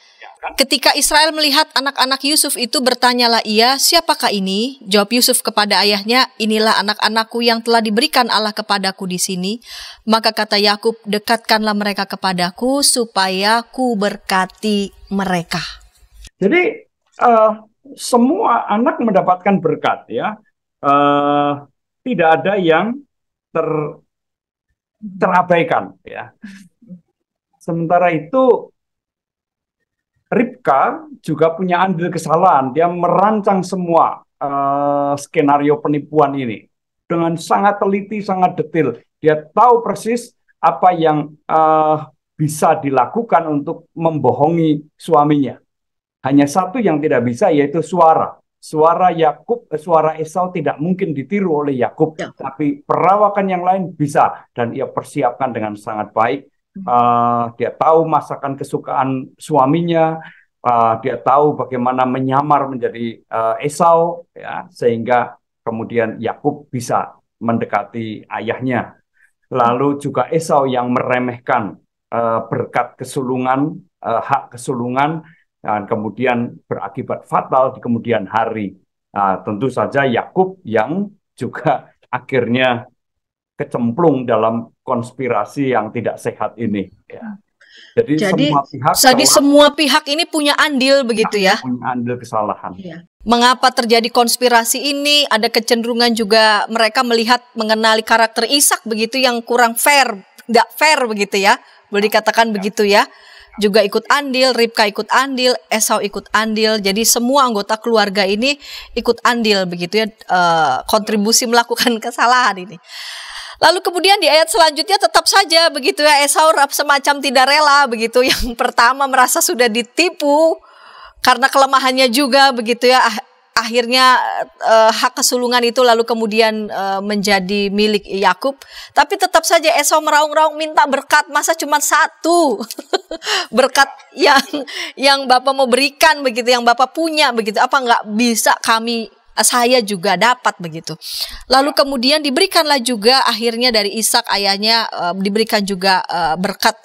Ketika Israel melihat anak-anak Yusuf itu, bertanyalah ia, siapakah ini? Jawab Yusuf kepada ayahnya, inilah anak-anakku yang telah diberikan Allah kepadaku di sini. Maka kata Yakub, dekatkanlah mereka kepadaku supaya ku berkati mereka. Jadi semua anak mendapatkan berkat ya. Tidak ada yang terabaikan ya. Sementara itu Ribka juga punya andil kesalahan. Dia merancang semua skenario penipuan ini dengan sangat teliti, sangat detail. Dia tahu persis apa yang bisa dilakukan untuk membohongi suaminya. Hanya satu yang tidak bisa, yaitu suara. Suara Esau tidak mungkin ditiru oleh Yakub, tapi perawakan yang lain bisa, dan ia persiapkan dengan sangat baik. Dia tahu masakan kesukaan suaminya, dia tahu bagaimana menyamar menjadi Esau, ya, sehingga kemudian Yakub bisa mendekati ayahnya. Lalu juga Esau yang meremehkan berkat kesulungan, hak kesulungan, dan kemudian berakibat fatal di kemudian hari. Tentu saja Yakub yang juga akhirnya kecemplung dalam konspirasi yang tidak sehat ini. Ya. Jadi semua pihak ini punya andil begitu ya? Punya andil kesalahan. Ya. Mengapa terjadi konspirasi ini? Ada kecenderungan juga mereka melihat mengenali karakter Ishak begitu yang kurang fair, tidak fair begitu ya? Boleh dikatakan begitu ya? Juga ikut andil, Ribka ikut andil, Esau ikut andil. Jadi semua anggota keluarga ini ikut andil begitu ya, kontribusi melakukan kesalahan ini. Lalu kemudian di ayat selanjutnya tetap saja begitu ya, Esau semacam tidak rela begitu. Yang pertama merasa sudah ditipu karena kelemahannya juga begitu ya. Akhirnya hak kesulungan itu lalu kemudian menjadi milik Yakub. Tapi tetap saja Esau meraung-raung minta berkat, masa cuma satu berkat yang Bapak mau berikan begitu, yang Bapak punya begitu. Apa nggak bisa saya juga dapat begitu. Lalu kemudian diberikanlah juga akhirnya dari Ishak ayahnya diberikan juga berkat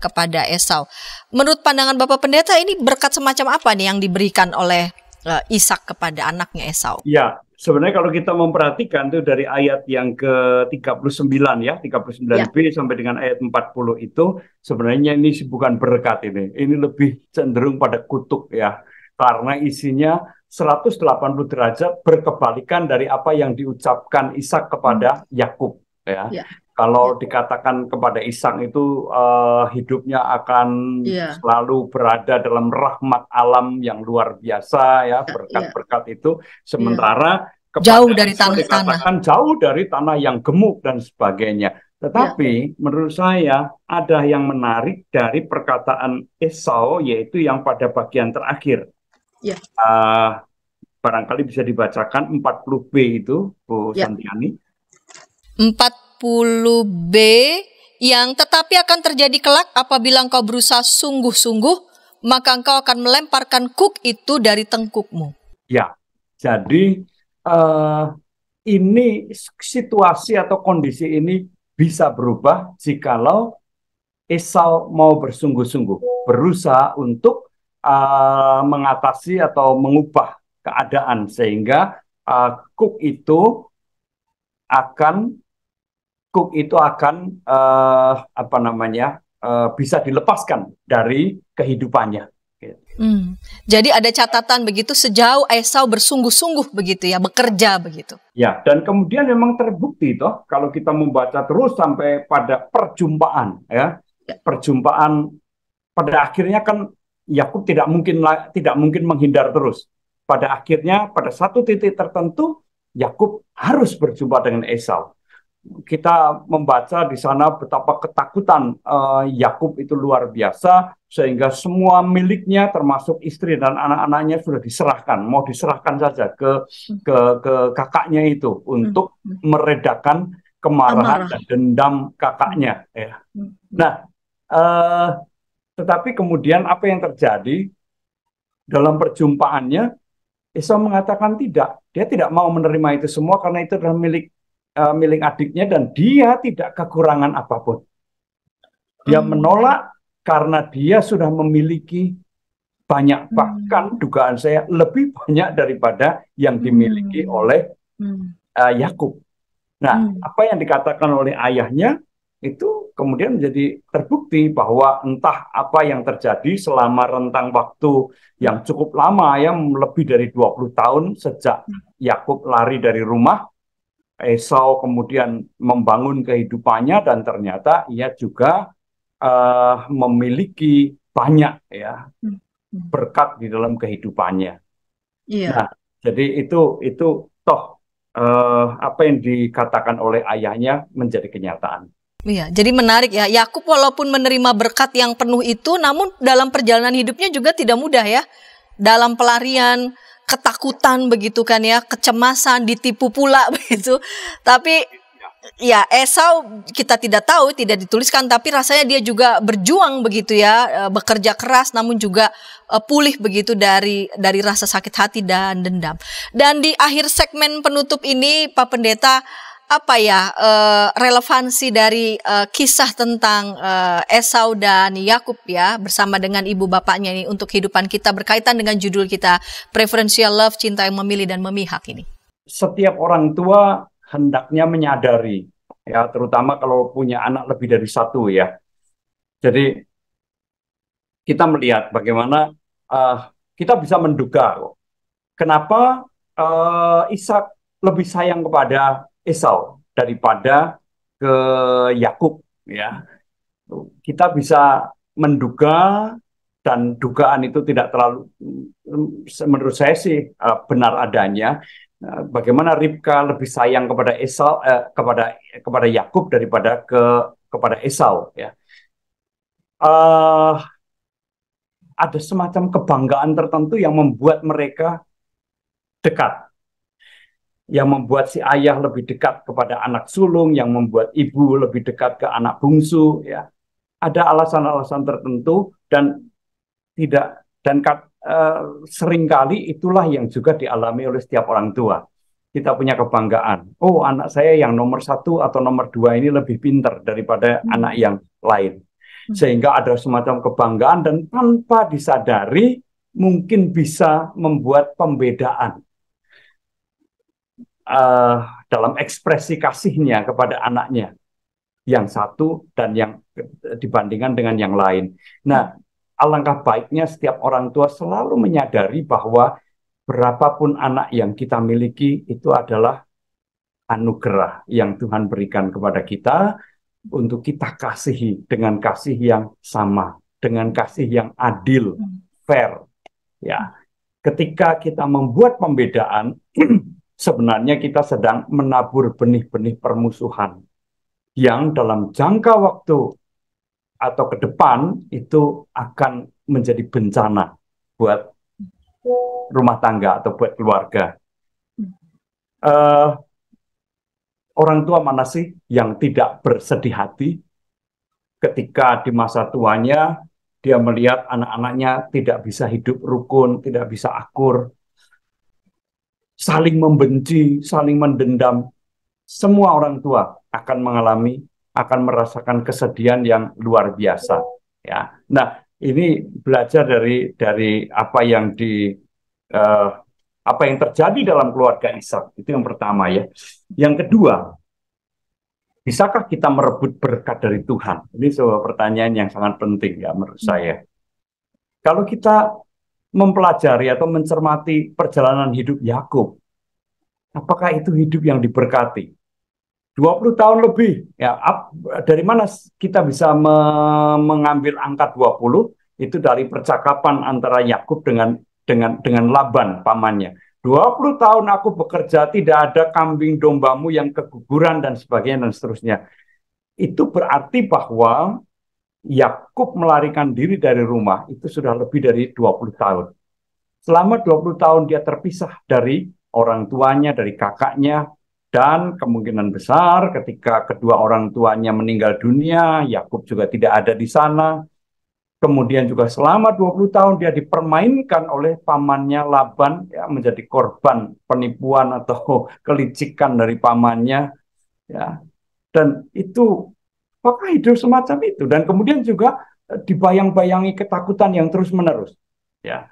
kepada Esau. Menurut pandangan Bapak Pendeta, ini berkat semacam apa nih yang diberikan oleh Ishak kepada anaknya Esau? Ya, sebenarnya kalau kita memperhatikan itu dari ayat yang ke-39 ya, 39b sampai dengan ayat 40 itu sebenarnya ini bukan berkat ini. Ini lebih cenderung pada kutuk ya. Karena isinya 180 derajat berkebalikan dari apa yang diucapkan Ishak kepada Yakub ya. Kalau dikatakan kepada Ishak itu hidupnya akan selalu berada dalam rahmat alam yang luar biasa ya, berkat-berkat itu, sementara jauh dari tanah, jauh dari tanah yang gemuk dan sebagainya. Tetapi menurut saya ada yang menarik dari perkataan Esau, yaitu yang pada bagian terakhir. Barangkali bisa dibacakan 40b itu, Bu Santiani. 40b yang tetapi akan terjadi kelak apabila engkau berusaha sungguh-sungguh, maka engkau akan melemparkan kuk itu dari tengkukmu. Ya, jadi ini situasi atau kondisi ini bisa berubah jikalau Esau mau bersungguh-sungguh berusaha untuk mengatasi atau mengubah keadaan sehingga kuk itu akan bisa dilepaskan dari kehidupannya. Jadi ada catatan begitu sejauh Esau bersungguh-sungguh begitu ya, bekerja begitu. Ya, dan kemudian memang terbukti toh kalau kita membaca terus sampai pada perjumpaan ya. Perjumpaan pada akhirnya kan Yakub tidak mungkin menghindar terus. Pada akhirnya pada satu titik tertentu Yakub harus berjumpa dengan Esau. Kita membaca di sana betapa ketakutan Yakub itu luar biasa sehingga semua miliknya termasuk istri dan anak-anaknya sudah diserahkan, mau diserahkan saja ke kakaknya itu untuk meredakan kemarahan dan dendam kakaknya. Ya. Nah, tetapi kemudian apa yang terjadi dalam perjumpaannya? Esau mengatakan tidak, dia tidak mau menerima itu semua karena itu adalah milik adiknya dan dia tidak kekurangan apapun. Dia menolak karena dia sudah memiliki banyak, bahkan dugaan saya lebih banyak daripada yang dimiliki oleh Yakub. Nah, apa yang dikatakan oleh ayahnya itu kemudian menjadi terbukti bahwa entah apa yang terjadi selama rentang waktu yang cukup lama ya, lebih dari 20 tahun sejak Yakub lari dari rumah, Esau kemudian membangun kehidupannya dan ternyata ia juga memiliki banyak ya berkat di dalam kehidupannya. Nah, jadi itu toh apa yang dikatakan oleh ayahnya menjadi kenyataan. Iya, jadi menarik ya. Yakub walaupun menerima berkat yang penuh itu, namun dalam perjalanan hidupnya juga tidak mudah ya. Dalam pelarian, ketakutan begitu kan ya, kecemasan, ditipu pula begitu. Tapi ya Esau kita tidak tahu, tidak dituliskan, tapi rasanya dia juga berjuang begitu ya, bekerja keras namun juga pulih begitu dari rasa sakit hati dan dendam. Dan di akhir segmen penutup ini Pak Pendeta, apa ya relevansi dari kisah tentang Esau dan Yakub ya bersama dengan ibu bapaknya ini untuk kehidupan kita berkaitan dengan judul kita Preferential Love, cinta yang memilih dan memihak ini. Setiap orang tua hendaknya menyadari ya, terutama kalau punya anak lebih dari satu ya. Jadi kita melihat bagaimana kita bisa menduga kenapa Ishak lebih sayang kepada Esau daripada ke Yakub ya. Kita bisa menduga dan dugaan itu tidak terlalu, menurut saya sih benar adanya. Bagaimana Ribka lebih sayang kepada Esau kepada Yakub daripada kepada Esau ya. Ada semacam kebanggaan tertentu yang membuat mereka dekat. Yang membuat si ayah lebih dekat kepada anak sulung, yang membuat ibu lebih dekat ke anak bungsu ya. Ada alasan-alasan tertentu dan seringkali itulah yang juga dialami oleh setiap orang tua. Kita punya kebanggaan. Oh, anak saya yang nomor 1 atau nomor 2 ini lebih pintar daripada anak yang lain. Sehingga ada semacam kebanggaan dan tanpa disadari mungkin bisa membuat pembedaan dalam ekspresi kasihnya kepada anaknya yang satu dan yang dibandingkan dengan yang lain. Nah, alangkah baiknya setiap orang tua selalu menyadari bahwa berapapun anak yang kita miliki itu adalah anugerah yang Tuhan berikan kepada kita untuk kita kasihi dengan kasih yang sama, dengan kasih yang adil, fair. Ya, ketika kita membuat pembedaan, sebenarnya kita sedang menabur benih-benih permusuhan yang dalam jangka waktu atau ke depan itu akan menjadi bencana buat rumah tangga atau buat keluarga. Orang tua mana sih yang tidak bersedih hati ketika di masa tuanya dia melihat anak-anaknya tidak bisa hidup rukun, tidak bisa akur, saling membenci, saling mendendam. Semua orang tua akan akan merasakan kesedihan yang luar biasa. Ya, nah ini belajar dari apa yang terjadi dalam keluarga Ishak. Itu yang pertama ya. Yang kedua, bisakah kita merebut berkat dari Tuhan? Ini sebuah pertanyaan yang sangat penting ya menurut saya. Kalau kita mempelajari atau mencermati perjalanan hidup Yakub, apakah itu hidup yang diberkati? 20 tahun lebih. Ya, dari mana kita bisa mengambil angka 20? Itu dari percakapan antara Yakub dengan Laban pamannya. 20 tahun aku bekerja, tidak ada kambing dombamu yang keguguran dan sebagainya dan seterusnya. Itu berarti bahwa Yakub melarikan diri dari rumah itu sudah lebih dari 20 tahun. Selama 20 tahun dia terpisah dari orang tuanya, dari kakaknya, dan kemungkinan besar ketika kedua orang tuanya meninggal dunia, Yakub juga tidak ada di sana. Kemudian juga selama 20 tahun dia dipermainkan oleh pamannya Laban, ya, menjadi korban penipuan atau kelicikan dari pamannya. Ya. Dan itu, apakah hidup semacam itu? Dan kemudian juga dibayang-bayangi ketakutan yang terus-menerus. Ya.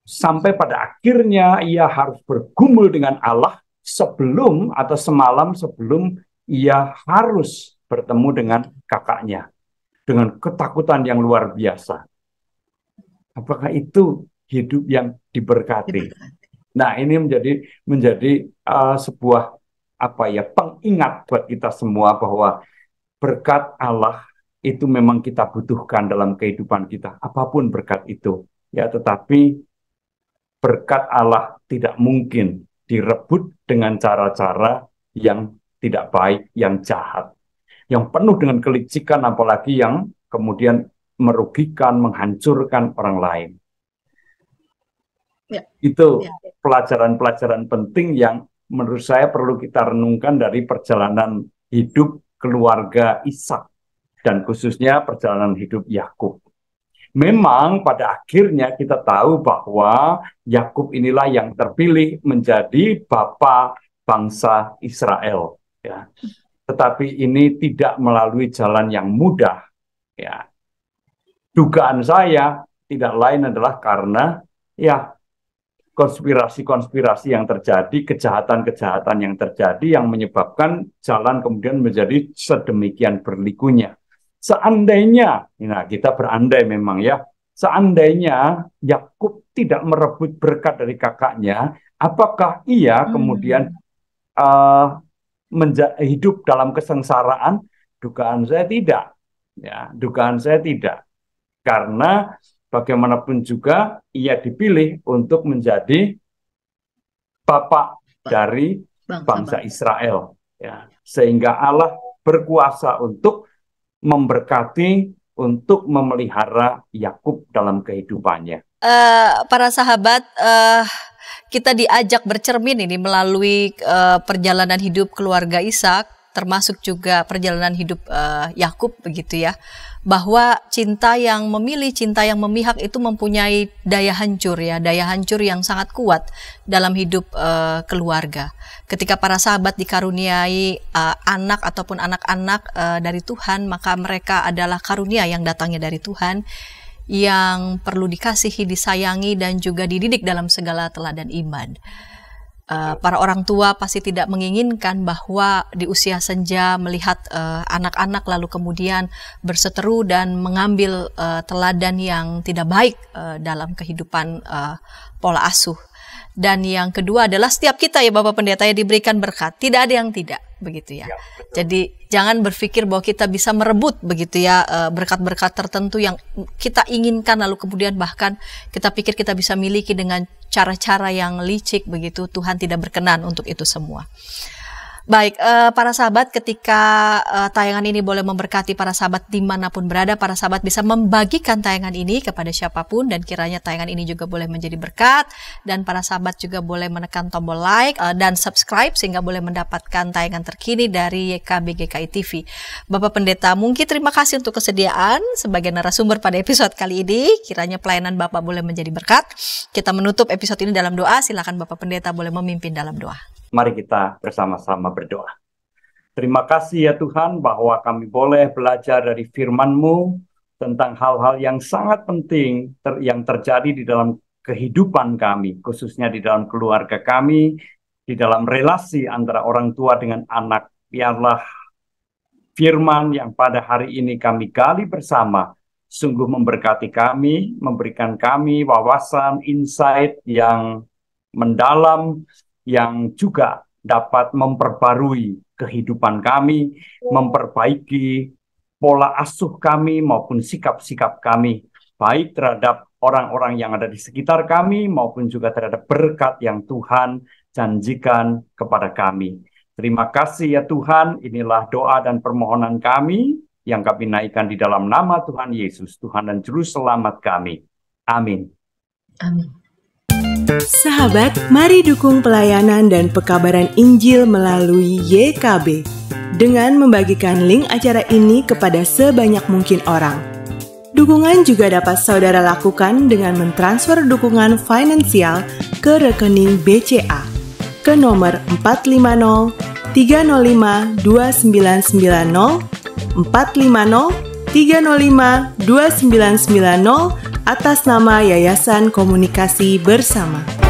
Sampai pada akhirnya ia harus bergumul dengan Allah sebelum atau semalam sebelum ia harus bertemu dengan kakaknya. Dengan ketakutan yang luar biasa. Apakah itu hidup yang diberkati? Nah, ini menjadi sebuah pengingat buat kita semua bahwa berkat Allah itu memang kita butuhkan dalam kehidupan kita, apapun berkat itu. Ya, tetapi berkat Allah tidak mungkin direbut dengan cara-cara yang tidak baik, yang jahat, yang penuh dengan kelicikan, apalagi yang kemudian merugikan, menghancurkan orang lain. Ya. Itu pelajaran-pelajaran penting yang menurut saya perlu kita renungkan dari perjalanan hidup keluarga Ishak dan khususnya perjalanan hidup Yakub. Memang pada akhirnya kita tahu bahwa Yakub inilah yang terpilih menjadi bapa bangsa Israel. Ya. Tetapi ini tidak melalui jalan yang mudah. Ya. Dugaan saya tidak lain adalah karena ya konspirasi-konspirasi yang terjadi, kejahatan-kejahatan yang terjadi yang menyebabkan jalan kemudian menjadi sedemikian berlikunya. Seandainya, nah kita berandai memang ya, seandainya Yakub tidak merebut berkat dari kakaknya, apakah ia kemudian hidup dalam kesengsaraan? Dugaan saya tidak. Ya, dugaan saya tidak. Karena bagaimanapun juga ia dipilih untuk menjadi bapak dari bangsa Israel. Ya, sehingga Allah berkuasa untuk memberkati, untuk memelihara Yakub dalam kehidupannya. Para sahabat, kita diajak bercermin ini melalui perjalanan hidup keluarga Ishak, termasuk juga perjalanan hidup Yakub begitu ya, bahwa cinta yang memilih, cinta yang memihak itu mempunyai daya hancur ya, daya hancur yang sangat kuat dalam hidup keluarga. Ketika para sahabat dikaruniai anak ataupun anak-anak dari Tuhan, maka mereka adalah karunia yang datangnya dari Tuhan, yang perlu dikasihi, disayangi, dan juga dididik dalam segala teladan iman. Para orang tua pasti tidak menginginkan bahwa di usia senja melihat anak-anak lalu kemudian berseteru dan mengambil teladan yang tidak baik dalam kehidupan pola asuh. Dan yang kedua adalah setiap kita ya Bapak Pendeta ya diberikan berkat, tidak ada yang tidak begitu ya. Jadi jangan berpikir bahwa kita bisa merebut begitu ya berkat-berkat tertentu yang kita inginkan lalu kemudian bahkan kita pikir kita bisa miliki dengan cara-cara yang licik begitu. Tuhan tidak berkenan untuk itu semua. Baik, para sahabat, ketika tayangan ini boleh memberkati para sahabat dimanapun berada, para sahabat bisa membagikan tayangan ini kepada siapapun, dan kiranya tayangan ini juga boleh menjadi berkat, dan para sahabat juga boleh menekan tombol like dan subscribe sehingga boleh mendapatkan tayangan terkini dari YKB GKI TV. Bapak Pendeta Mungki, terima kasih untuk kesediaan sebagai narasumber pada episode kali ini. Kiranya pelayanan Bapak boleh menjadi berkat. Kita menutup episode ini dalam doa. Silakan Bapak Pendeta boleh memimpin dalam doa. Mari kita bersama-sama berdoa. Terima kasih ya Tuhan bahwa kami boleh belajar dari firman-Mu tentang hal-hal yang sangat penting yang terjadi di dalam kehidupan kami, khususnya di dalam keluarga kami, di dalam relasi antara orang tua dengan anak. Biarlah firman yang pada hari ini kami gali bersama sungguh memberkati kami, memberikan kami wawasan, insight yang mendalam, yang juga dapat memperbarui kehidupan kami, memperbaiki pola asuh kami maupun sikap-sikap kami, baik terhadap orang-orang yang ada di sekitar kami maupun juga terhadap berkat yang Tuhan janjikan kepada kami. Terima kasih ya Tuhan, inilah doa dan permohonan kami yang kami naikkan di dalam nama Tuhan Yesus, Tuhan dan Juru Selamat kami. Amin. Amin. Sahabat, mari dukung pelayanan dan pekabaran Injil melalui YKB dengan membagikan link acara ini kepada sebanyak mungkin orang. Dukungan juga dapat saudara lakukan dengan mentransfer dukungan finansial ke rekening BCA ke nomor 450 305 2990 450 305 2990 atas nama Yayasan Komunikasi Bersama.